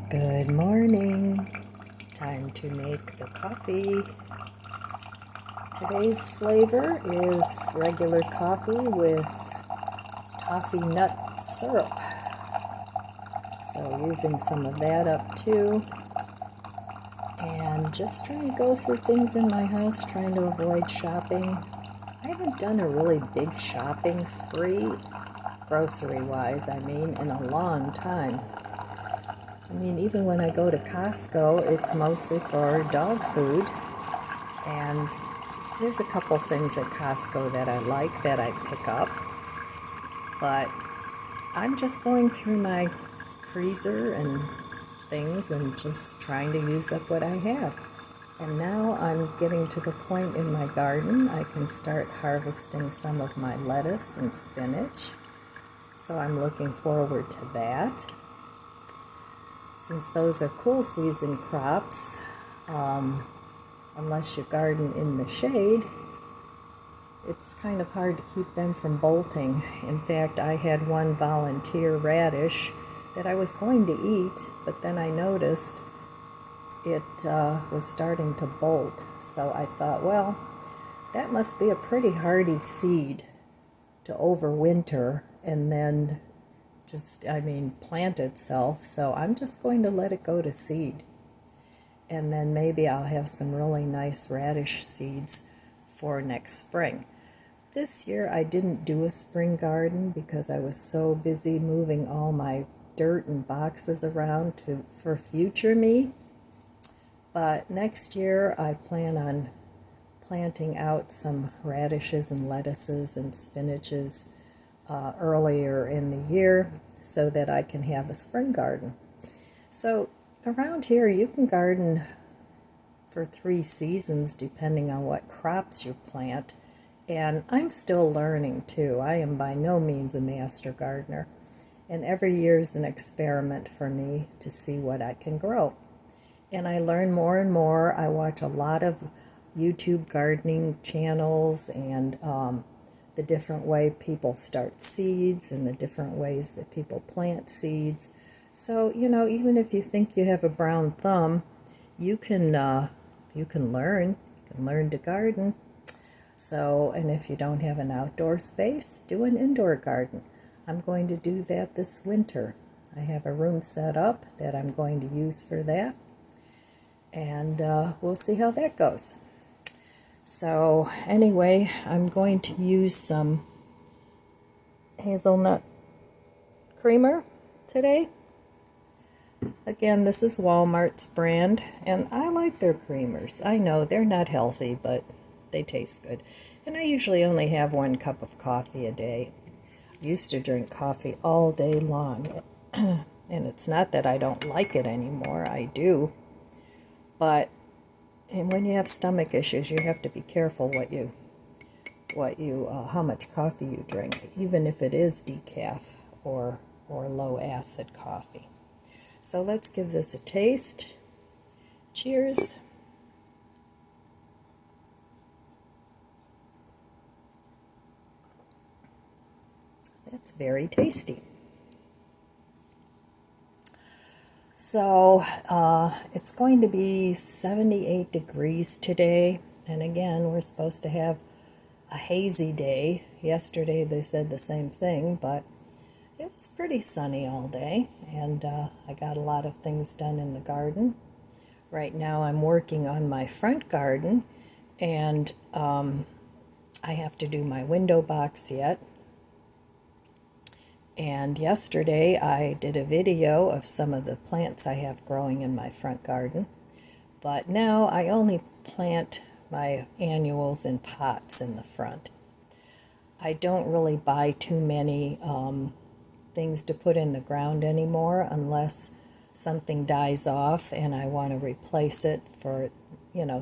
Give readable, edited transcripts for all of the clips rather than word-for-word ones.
Good morning. Time to make the coffee. Today's flavor is regular coffee with toffee nut syrup. So using some of that up too. And just trying to go through things in my house, trying to avoid shopping. I haven't done a really big shopping spree, grocery-wise, in a long time. Even when I go to Costco, it's mostly for dog food. And there's a couple things at Costco that I like that I pick up. But I'm just going through my freezer and things and just trying to use up what I have. And now I'm getting to the point in my garden I can start harvesting some of my lettuce and spinach. So I'm looking forward to that. Since those are cool season crops, unless you garden in the shade, it's kind of hard to keep them from bolting. In fact, I had one volunteer radish that I was going to eat, but then I noticed it was starting to bolt. So I thought, well, that must be a pretty hardy seed to overwinter and then plant itself. So I'm just going to let it go to seed. And then maybe I'll have some really nice radish seeds for next spring. This year I didn't do a spring garden because I was so busy moving all my dirt and boxes around for future me. But next year I plan on planting out some radishes and lettuces and spinaches earlier in the year so that I can have a spring garden. So around here you can garden for 3 seasons depending on what crops you plant, and I'm still learning too. I am by no means a master gardener, and every year is an experiment for me to see what I can grow. And I learn more and more. I watch a lot of YouTube gardening channels and the different way people start seeds and the different ways that people plant seeds. So, even if you think you have a brown thumb, you can learn. You can learn to garden. So, and if you don't have an outdoor space, do an indoor garden. I'm going to do that this winter. I have a room set up that I'm going to use for that. And we'll see how that goes. So anyway, I'm going to use some hazelnut creamer today. Again, this is Walmart's brand, and I like their creamers. I know they're not healthy, but they taste good. And I usually only have 1 cup of coffee a day. I used to drink coffee all day long, and it's not that I don't like it anymore. I do. But when you have stomach issues, you have to be careful how much coffee you drink, even if it is decaf or low acid coffee. So let's give this a taste. Cheers. That's very tasty. So it's going to be 78 degrees today, and again, we're supposed to have a hazy day. Yesterday they said the same thing, but it was pretty sunny all day, and I got a lot of things done in the garden. Right now I'm working on my front garden, and I have to do my window box yet. And yesterday I did a video of some of the plants I have growing in my front garden. But now I only plant my annuals in pots in the front. I don't really buy too many things to put in the ground anymore unless something dies off and I want to replace it for,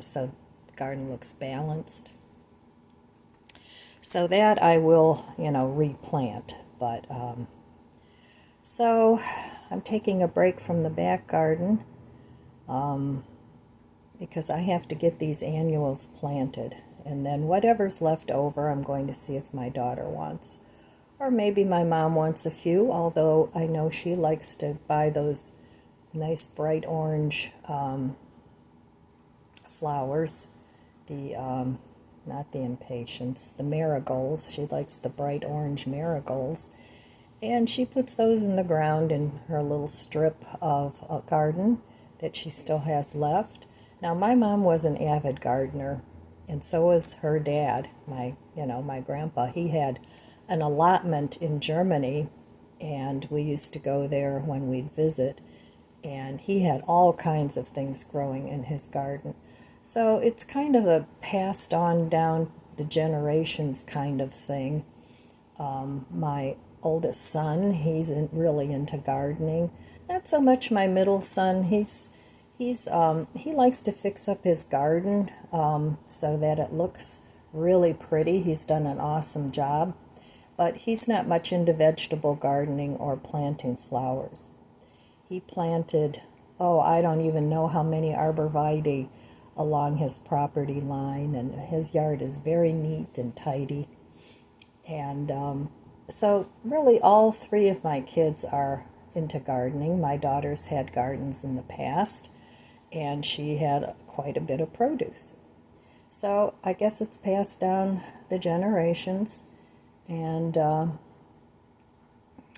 so the garden looks balanced. So that I will, replant. But so I'm taking a break from the back garden because I have to get these annuals planted, and then whatever's left over I'm going to see if my daughter wants, or maybe my mom wants a few, although I know she likes to buy those nice bright orange flowers. The not the impatiens, the marigolds. She likes the bright orange marigolds. And she puts those in the ground in her little strip of a garden that she still has left. Now, my mom was an avid gardener, and so was her dad, my grandpa. He had an allotment in Germany, and we used to go there when we'd visit, and he had all kinds of things growing in his garden. So it's kind of a passed on down the generations kind of thing. My oldest son, he's really into gardening. Not so much my middle son. He likes to fix up his garden so that it looks really pretty. He's done an awesome job, but he's not much into vegetable gardening or planting flowers. He planted, I don't even know how many arborvitae along his property line, and his yard is very neat and tidy. And so really all three of my kids are into gardening. My daughter's had gardens in the past, and she had quite a bit of produce. So I guess it's passed down the generations. And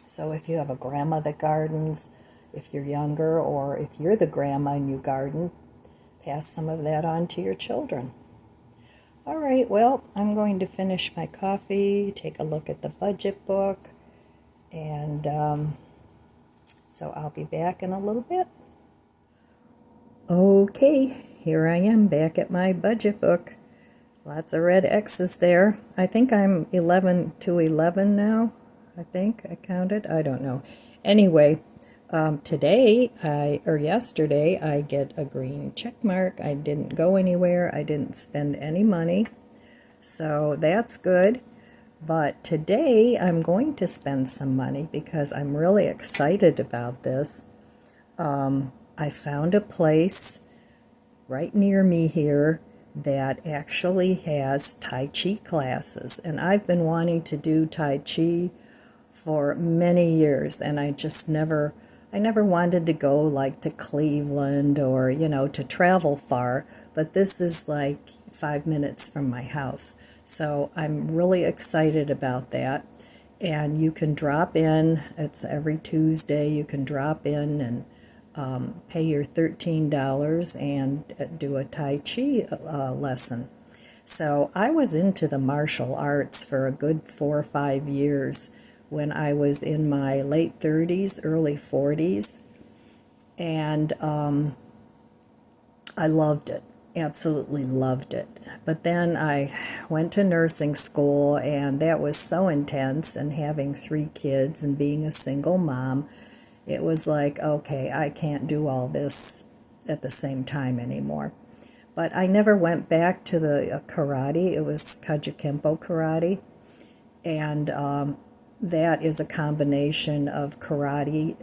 so if you have a grandma that gardens, if you're younger, or if you're the grandma and you garden, pass some of that on to your children. All right, well, I'm going to finish my coffee, take a look at the budget book, and so I'll be back in a little bit. Okay, here I am back at my budget book. Lots of red X's there. I think I'm 11 to 11 now. I think I counted. I don't know. Anyway, yesterday, I get a green check mark. I didn't go anywhere. I didn't spend any money. So that's good. But today, I'm going to spend some money because I'm really excited about this. I found a place right near me here that actually has Tai Chi classes. And I've been wanting to do Tai Chi for many years, and I never wanted to go like to Cleveland or, to travel far, but this is like 5 minutes from my house. So I'm really excited about that. And you can drop in, it's every Tuesday, you can drop in and pay your $13 and do a Tai Chi lesson. So I was into the martial arts for a good 4 or 5 years when I was in my late 30s, early 40s, and I loved it, absolutely loved it. But then I went to nursing school, and that was so intense, and having 3 kids and being a single mom, it was like, okay, I can't do all this at the same time anymore. But I never went back to the karate. It was Kajukenbo karate, and that is a combination of karate,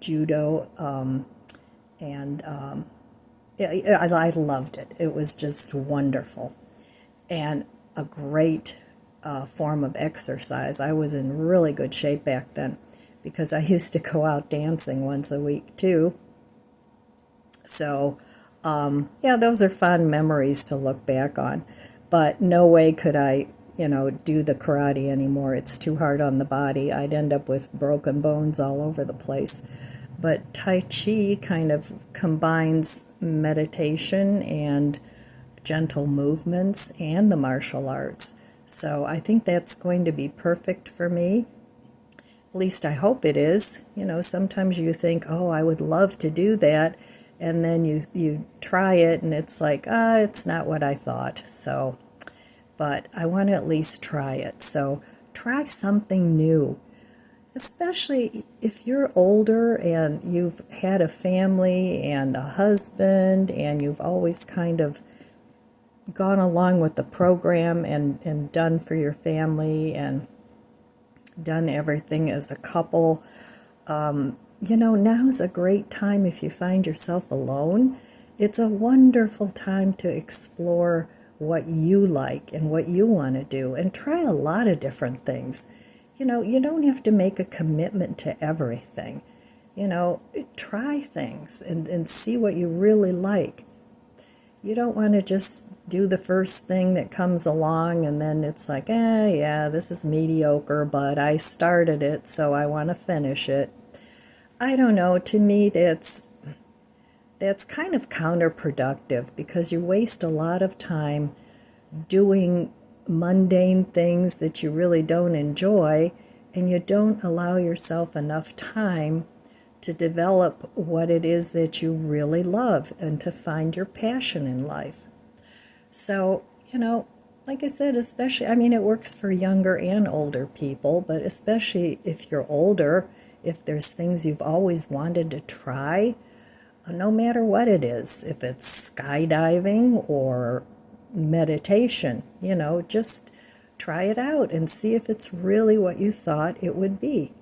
judo, and I loved it. It was just wonderful and a great form of exercise. I was in really good shape back then because I used to go out dancing once a week too. So, those are fun memories to look back on. But no way could I do the karate anymore. It's too hard on the body. I'd end up with broken bones all over the place. But Tai Chi kind of combines meditation and gentle movements and the martial arts. So I think that's going to be perfect for me. At least I hope it is. Sometimes you think, I would love to do that. And then you try it and it's like, it's not what I thought. So but I want to at least try it. So try something new, especially if you're older and you've had a family and a husband and you've always kind of gone along with the program and done for your family and done everything as a couple. Now's a great time if you find yourself alone. It's a wonderful time to explore what you like and what you want to do and try a lot of different things. You don't have to make a commitment to everything. try things and see what you really like. You don't want to just do the first thing that comes along and then it's like, yeah, this is mediocre, but I started it, so I want to finish it. I don't know, to me that's kind of counterproductive because you waste a lot of time doing mundane things that you really don't enjoy, and you don't allow yourself enough time to develop what it is that you really love and to find your passion in life. So, like I said, especially, it works for younger and older people, but especially if you're older, if there's things you've always wanted to try, no matter what it is, if it's skydiving or meditation, just try it out and see if it's really what you thought it would be.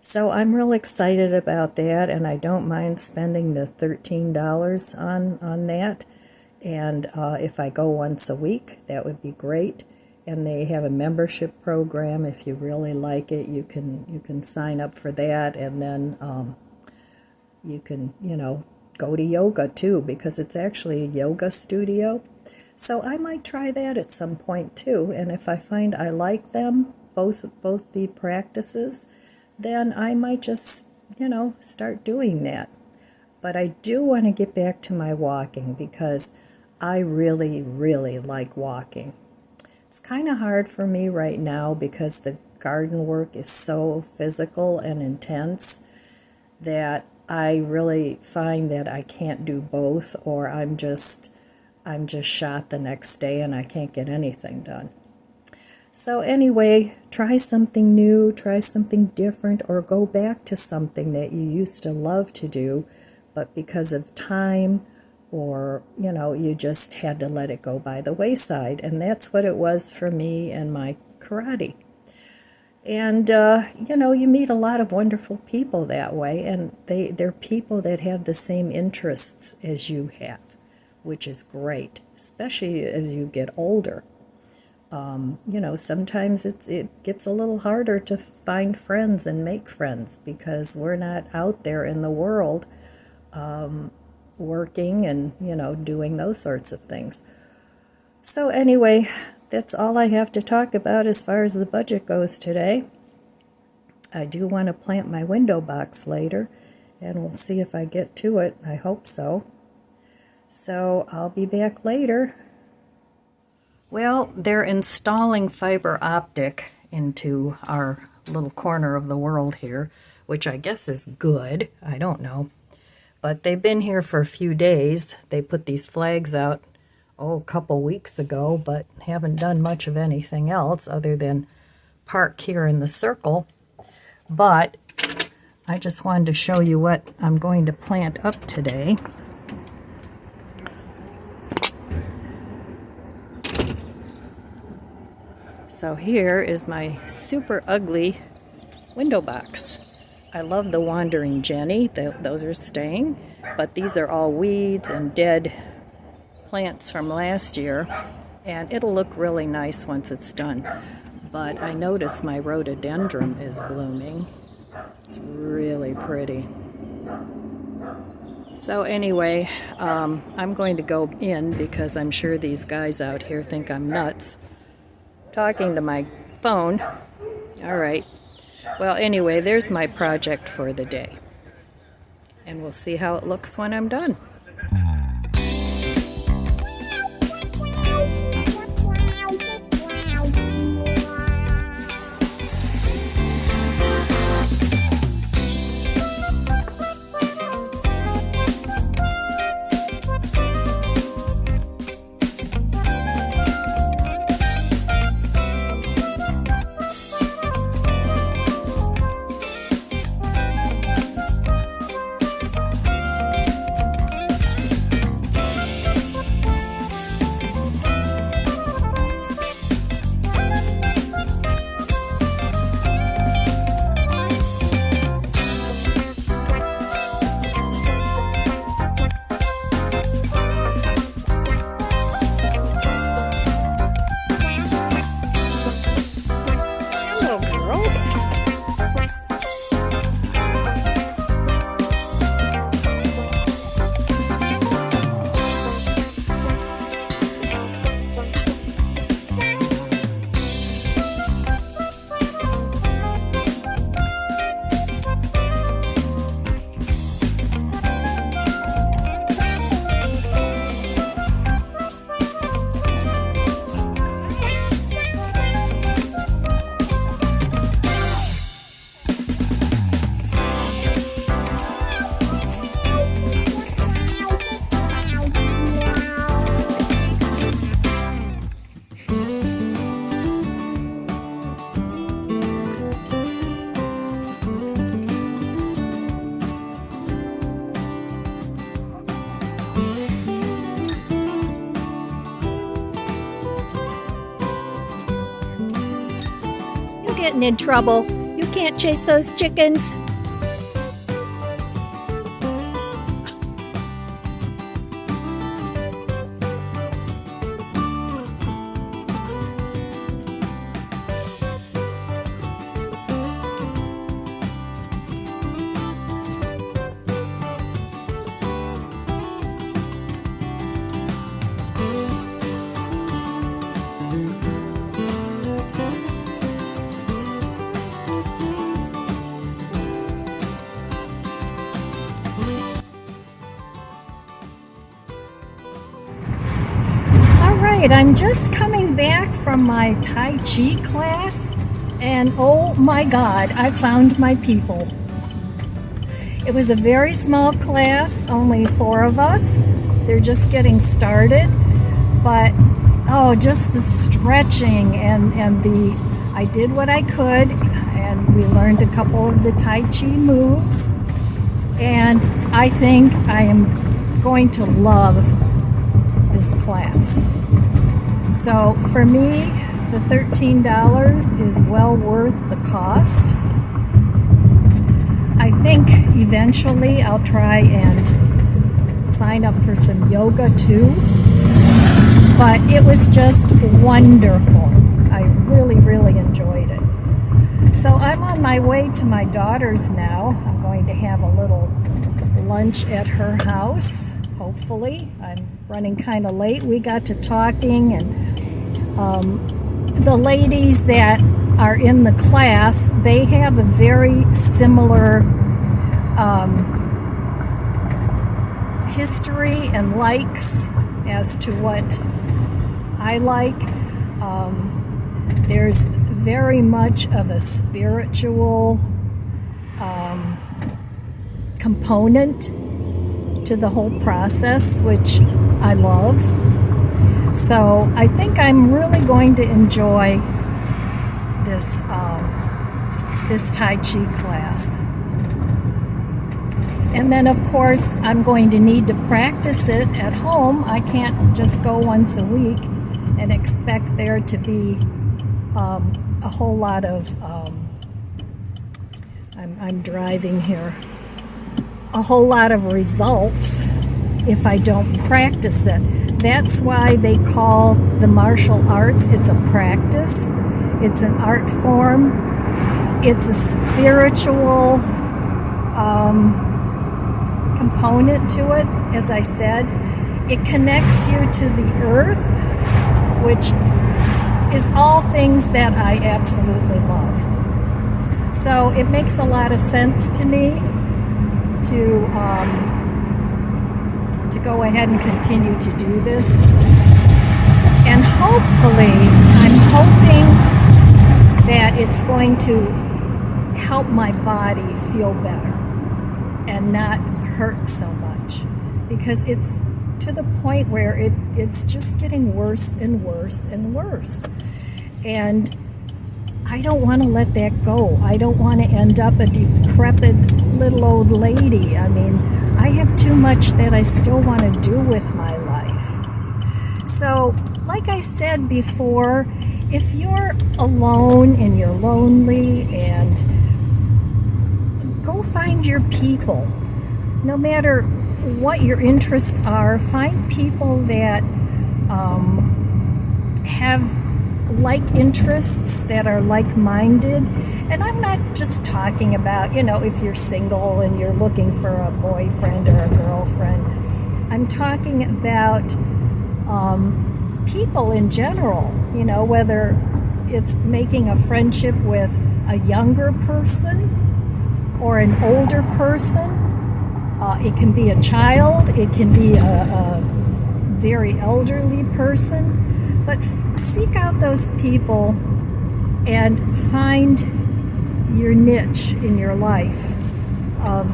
So I'm real excited about that, and I don't mind spending the $13 on that. And if I go once a week, that would be great. And they have a membership program. If you really like it, you can sign up for that, and then you can go to yoga too, because it's actually a yoga studio. So I might try that at some point too. And if I find I like them, both the practices, then I might just, start doing that. But I do want to get back to my walking because I really, really like walking. It's kind of hard for me right now because the garden work is so physical and intense that I really find that I can't do both, or I'm just shot the next day and I can't get anything done. So anyway, try something new, try something different, or go back to something that you used to love to do, but because of time or, you just had to let it go by the wayside. And that's what it was for me and my karate. And, you meet a lot of wonderful people that way, and they're people that have the same interests as you have, which is great, especially as you get older. Sometimes it gets a little harder to find friends and make friends because we're not out there in the world working and, doing those sorts of things. So anyway, that's all I have to talk about as far as the budget goes today. I do want to plant my window box later, and we'll see if I get to it. I hope so. So I'll be back later. Well, they're installing fiber optic into our little corner of the world here, which I guess is good. I don't know. But they've been here for a few days. They put these flags out, a couple weeks ago, but haven't done much of anything else other than park here in the circle. But I just wanted to show you what I'm going to plant up today. So here is my super ugly window box. I love the Wandering Jenny. Those are staying, but these are all weeds and dead plants from last year, and it'll look really nice once it's done. But I notice my rhododendron is blooming. It's really pretty. So anyway, I'm going to go in because I'm sure these guys out here think I'm nuts talking to my phone. All right. Well, anyway, there's my project for the day. And we'll see how it looks when I'm done. getting in trouble. You can't chase those chickens. I'm just coming back from my Tai Chi class, and oh my God, I found my people. It was a very small class, only 4 of us. They're just getting started, but oh, just the stretching and I did what I could, and we learned a couple of the Tai Chi moves, and I think I am going to love this class. So for me, the $13 is well worth the cost. I think eventually I'll try and sign up for some yoga too. But it was just wonderful. I really, really enjoyed it. So I'm on my way to my daughter's now. I'm going to have a little lunch at her house, hopefully. I'm running kind of late. We got to talking, and the ladies that are in the class, they have a very similar history and likes as to what I like. There's very much of a spiritual component to the whole process, which I love. So I think I'm really going to enjoy this this Tai Chi class. And then of course I'm going to need to practice it at home. I can't just go once a week and expect there to be a whole lot of I'm driving here, a whole lot of results if I don't practice it. That's why they call the martial arts, it's a practice, it's an art form, it's a spiritual component to it. As I said, it connects you to the earth, which is all things that I absolutely love. So it makes a lot of sense to me to go ahead and continue to do this. And hopefully, I'm hoping that it's going to help my body feel better and not hurt so much, because it's to the point where it's just getting worse and worse and worse. And I don't want to let that go. I don't want to end up a decrepit little old lady. I mean, I have too much that I still want to do with my life. So, like I said before, if you're alone and you're lonely, and go find your people. No matter what your interests are, find people that have like interests, that are like-minded. And I'm not just talking about, if you're single and you're looking for a boyfriend or a girlfriend. I'm talking about people in general, whether it's making a friendship with a younger person or an older person. It can be a child, it can be a very elderly person. But seek out those people and find your niche in your life of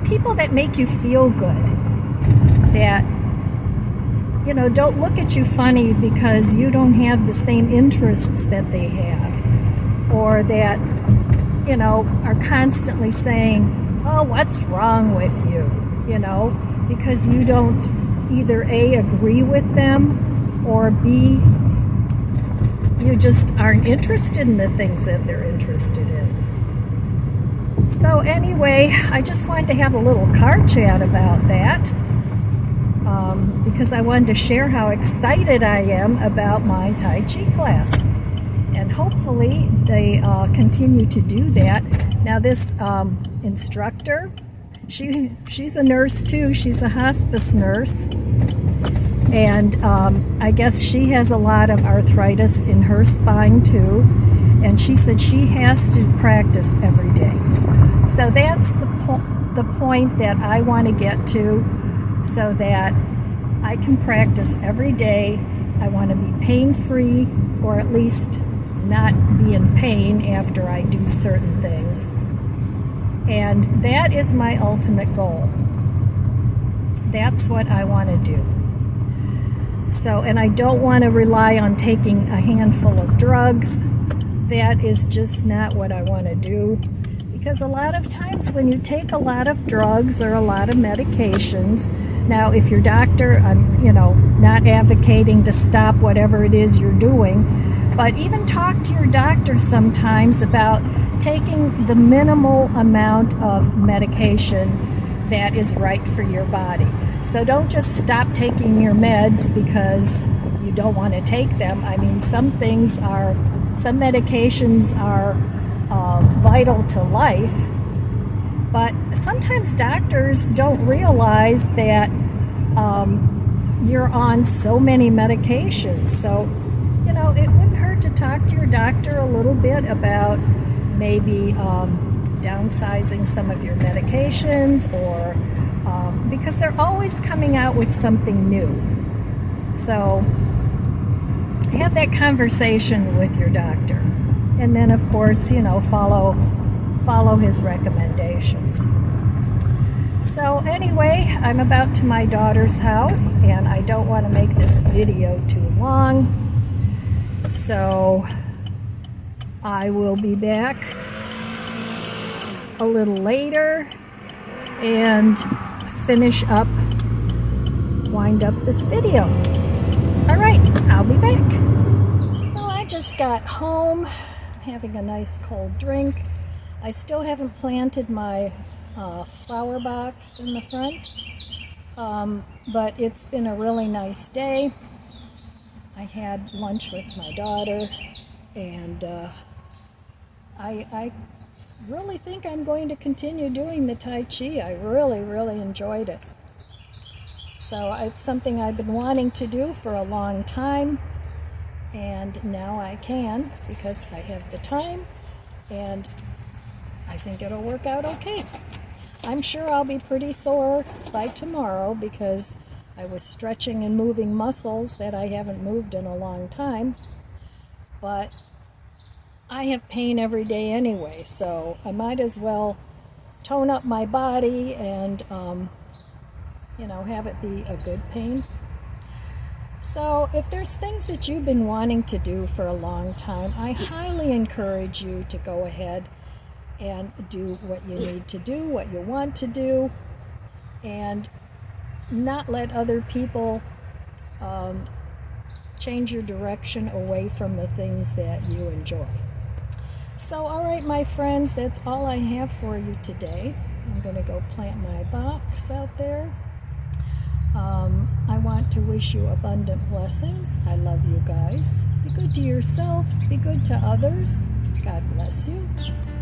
people that make you feel good, that, don't look at you funny because you don't have the same interests that they have, or that, are constantly saying, oh, what's wrong with you, because you don't either A, agree with them, or B, you just aren't interested in the things that they're interested in. So anyway, I just wanted to have a little car chat about that because I wanted to share how excited I am about my Tai Chi class. And hopefully they continue to do that. Now this instructor, she's a nurse too. She's a hospice nurse. And I guess she has a lot of arthritis in her spine too. And she said she has to practice every day. So that's the point that I want to get to, so that I can practice every day. I want to be pain-free, or at least not be in pain after I do certain things. And that is my ultimate goal. That's what I want to do. So, and I don't want to rely on taking a handful of drugs. That is just not what I want to do. Because a lot of times when you take a lot of drugs or a lot of medications, now if your doctor, I'm not advocating to stop whatever it is you're doing, but even talk to your doctor sometimes about taking the minimal amount of medication that is right for your body. So don't just stop taking your meds because you don't want to take them. I mean, some medications are vital to life, but sometimes doctors don't realize that you're on so many medications. So, it wouldn't hurt to talk to your doctor a little bit about maybe downsizing some of your medications, or because they're always coming out with something new. So have that conversation with your doctor. And then, of course, follow his recommendations. So anyway, I'm about to my daughter's house, and I don't want to make this video too long. So I will be back a little later and wind up this video. All right, I'll be back. Well, I just got home, having a nice cold drink. I still haven't planted my flower box in the front, but it's been a really nice day. I had lunch with my daughter, and I really think I'm going to continue doing the Tai Chi. I really, really enjoyed it. So it's something I've been wanting to do for a long time, and now I can because I have the time, and I think it'll work out okay. I'm sure I'll be pretty sore by tomorrow because I was stretching and moving muscles that I haven't moved in a long time, but I have pain every day anyway, so I might as well tone up my body and have it be a good pain. So if there's things that you've been wanting to do for a long time, I highly encourage you to go ahead and do what you need to do, what you want to do, and not let other people change your direction away from the things that you enjoy. So, all right, my friends, that's all I have for you today. I'm going to go plant my box out there. I want to wish you abundant blessings. I love you guys. Be good to yourself. Be good to others. God bless you.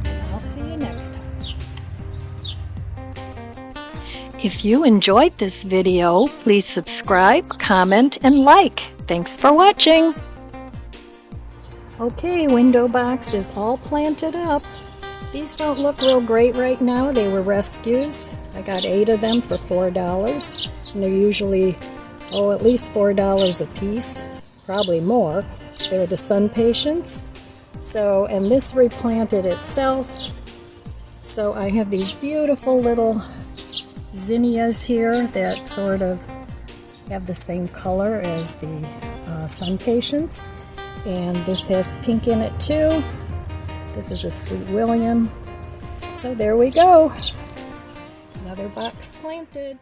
And I'll see you next time. If you enjoyed this video, please subscribe, comment, and like. Thanks for watching. Okay, window box is all planted up. These don't look real great right now. They were rescues. I got 8 of them for $4. And they're usually, at least $4 a piece. Probably more. They're the sun patients. So, and this replanted itself. So I have these beautiful little zinnias here that sort of have the same color as the sun patients. And this has pink in it too. This is a Sweet William. So there we go. Another box planted.